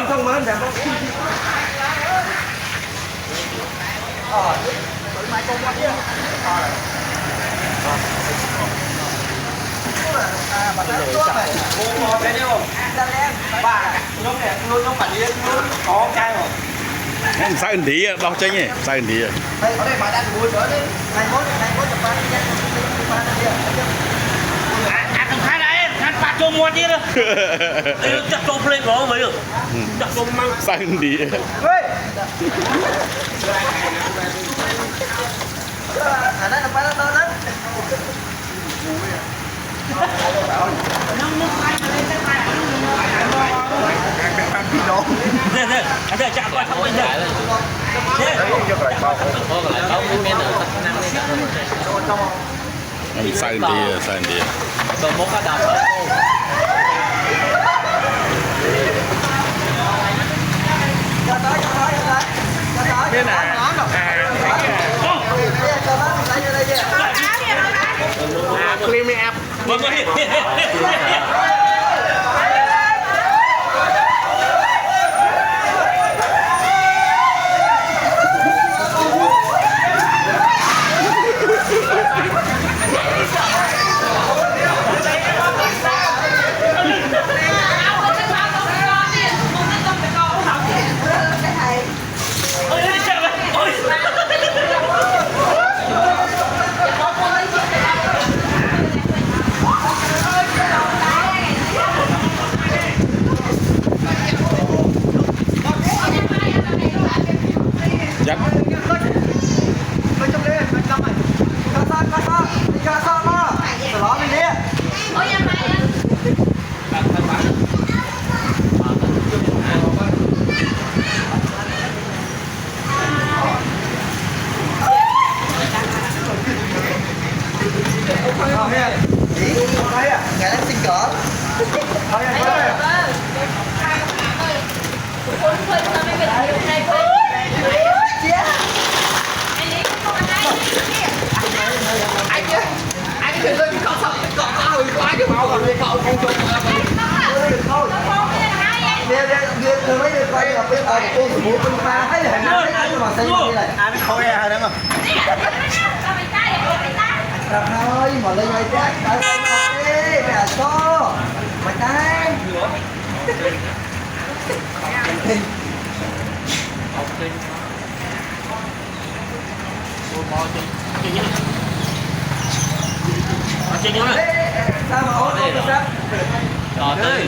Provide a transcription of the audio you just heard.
không mới đẹp không? Sai tí đau chênh ấy, sai tí. Đây, ở đây bà đang ngồi chỗ đấy. Này mốt chụp ba đi. Thằng khai đấy, thằng ba cho mua đi đó. Chắc cho play bỏ vậy được. Chắc cho mang. Sai tí. Đó là ba đó đó. Nè, chạm qua thông minh rồi. Sai tí. Rồi một cái đập. Đây nè. Clean me up. Vâng, Dắt. Ngày đang sinh cỡ. anh thì lên có xong có hơi quá cái màu rồi cậu không chụp Đưa mấy đứa quay là bên cô của bố bên pha thấy là hình ảnh mà xem như này. anh khôi à đúng không? Trời ơi, mà lên ngay chắc tại sao không đi, mẹ số mày tay Chơi nhớ rồi. sao mà ốm sao Rồi tới